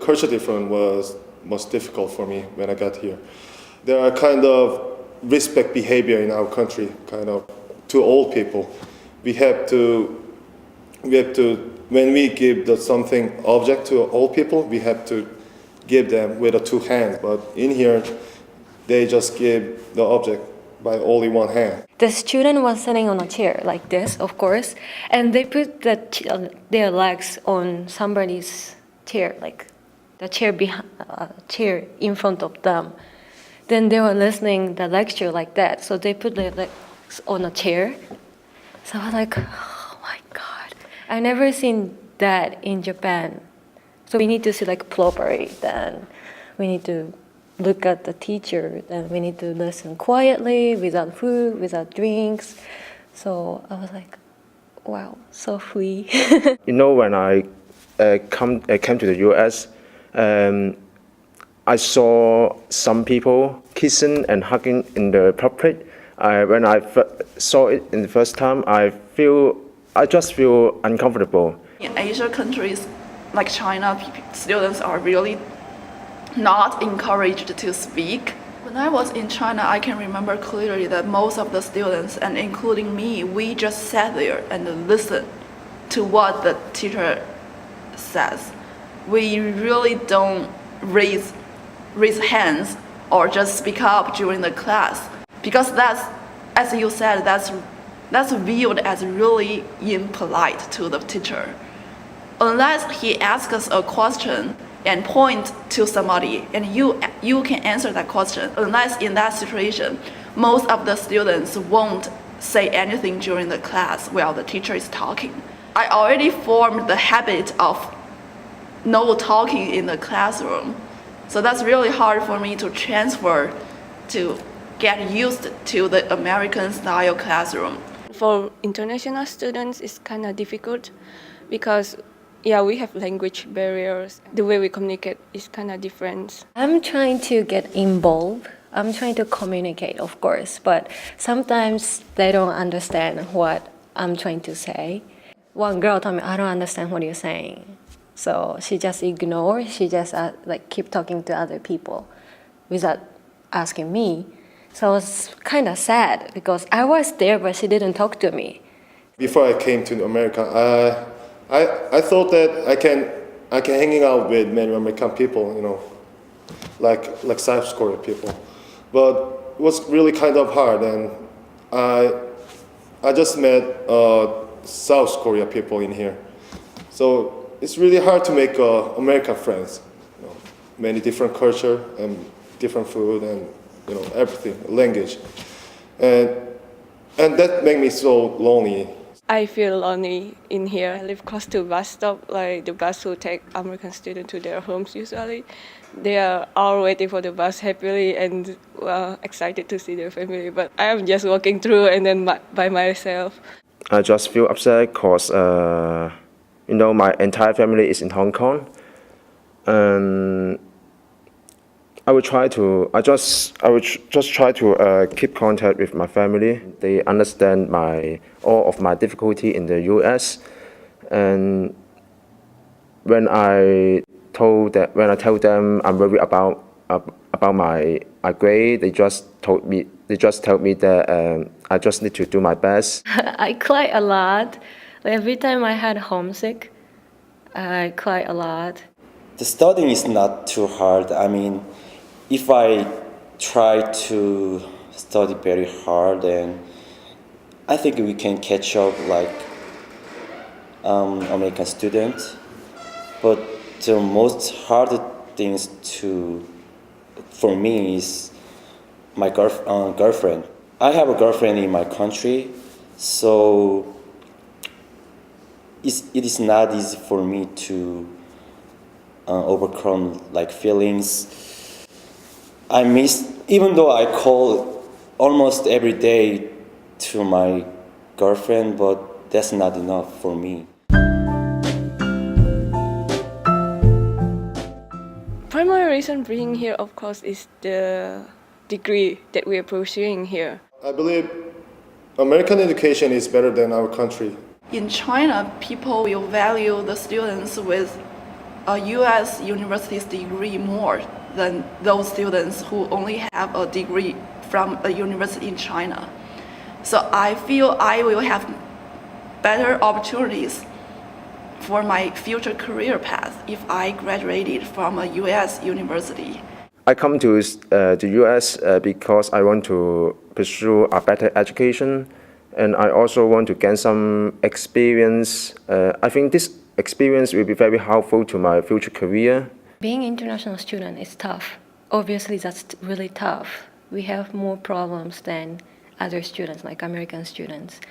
culture difference was most difficult for me when I got here. There are kind of respect behavior in our country, kind of to old people. We have to when we give something object to old people, we have to give them with the two hands. But in here, they just give the object by only one hand. The student was sitting on a chair like this, of course, and they put their legs on somebody's chair, like the chair in front of them. Then they were listening the lecture like that, so they put their legs on a chair. So I was like, oh my God, I never seen that in Japan. So we need to see like properly, then we need to look at the teacher, then we need to listen quietly, without food, without drinks. So I was like, wow, so free. When I came to the U.S., I saw some people kissing and hugging in the public. When I saw it in the first time, I just feel uncomfortable. In Asian countries like China, students are really not encouraged to speak. When I was in China, I can remember clearly that most of the students, and including me, we just sat there and listened to what the teacher says. We really don't raise hands or just speak up during the class, because that's, as you said, that's viewed as really impolite to the teacher. Unless he asks us a question and point to somebody, and you can answer that question. Unless in that situation, most of the students won't say anything during the class while the teacher is talking. I already formed the habit of no talking in the classroom, so that's really hard for me to transfer, to get used to the American style classroom. For international students, it's kind of difficult because we have language barriers. The way we communicate is kind of different. I'm trying to get involved. I'm trying to communicate, of course, but sometimes they don't understand what I'm trying to say. One girl told me, I don't understand what you're saying. So she just ignored, she just keep talking to other people without asking me. So I was kind of sad because I was there, but she didn't talk to me. Before I came to America, I thought that I can hanging out with many American people, like South Korean people, but it was really kind of hard, and I just met South Korea people in here, so it's really hard to make American friends. Many different culture and different food and everything, language, and that made me so lonely. I feel lonely in here. I live close to bus stop, like the bus who take American students to their homes usually. They are all waiting for the bus happily and excited to see their family. But I am just walking through and then by myself. I just feel upset because, my entire family is in Hong Kong. And I would just try to keep contact with my family. They understand all of my difficulty in the U.S. And when I told them I'm worried about my grade, they just told me that I just need to do my best. I cry a lot. Every time I had homesick, I cry a lot. The studying is not too hard. I mean, if I try to study very hard, then I think we can catch up like American students. But the most hard things for me is my girlfriend. I have a girlfriend in my country, so it is not easy for me to overcome feelings. I miss, even though I call almost every day to my girlfriend, but that's not enough for me. Primary reason being here, of course, is the degree that we are pursuing here. I believe American education is better than our country. In China, people will value the students with a U.S. university's degree more than those students who only have a degree from a university in China. So I feel I will have better opportunities for my future career path if I graduated from a U.S. university. I come to the U.S. Because I want to pursue a better education, and I also want to gain some experience. I think this experience will be very helpful to my future career. Being an international student is tough. Obviously, that's really tough. We have more problems than other students, like American students.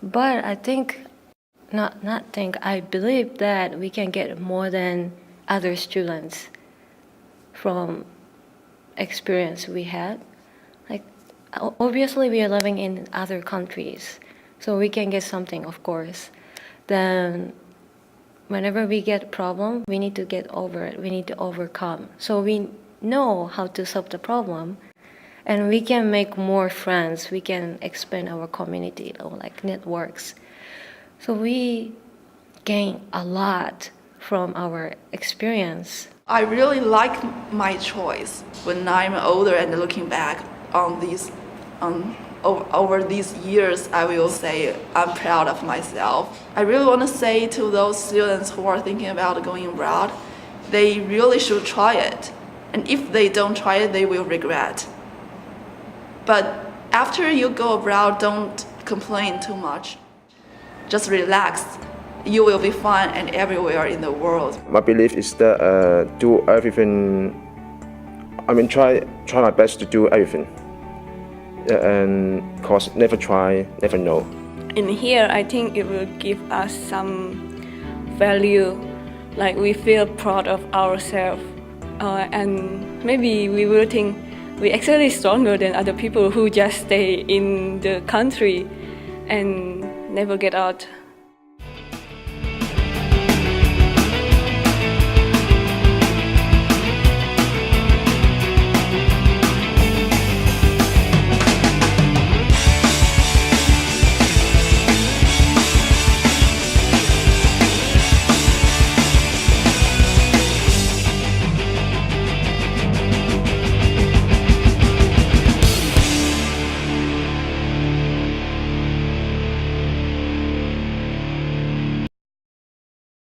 But I believe that we can get more than other students from experience we had. Like, obviously, we are living in other countries, so we can get something, of course. Then, whenever we get a problem, we need to get over it. We need to overcome. So we know how to solve the problem, and we can make more friends. We can expand our community or like networks. So we gain a lot from our experience. I really like my choice. When I'm older and looking back on these, over these years, I will say I'm proud of myself. I really want to say to those students who are thinking about going abroad, they really should try it. And if they don't try it, they will regret. But after you go abroad, don't complain too much. Just relax. You will be fine and everywhere in the world. My belief is that do everything. I mean, try my best to do everything. And cause never try, never know. In here, I think it will give us some value, like we feel proud of ourselves, and maybe we will think we're actually stronger than other people who just stay in the country and never get out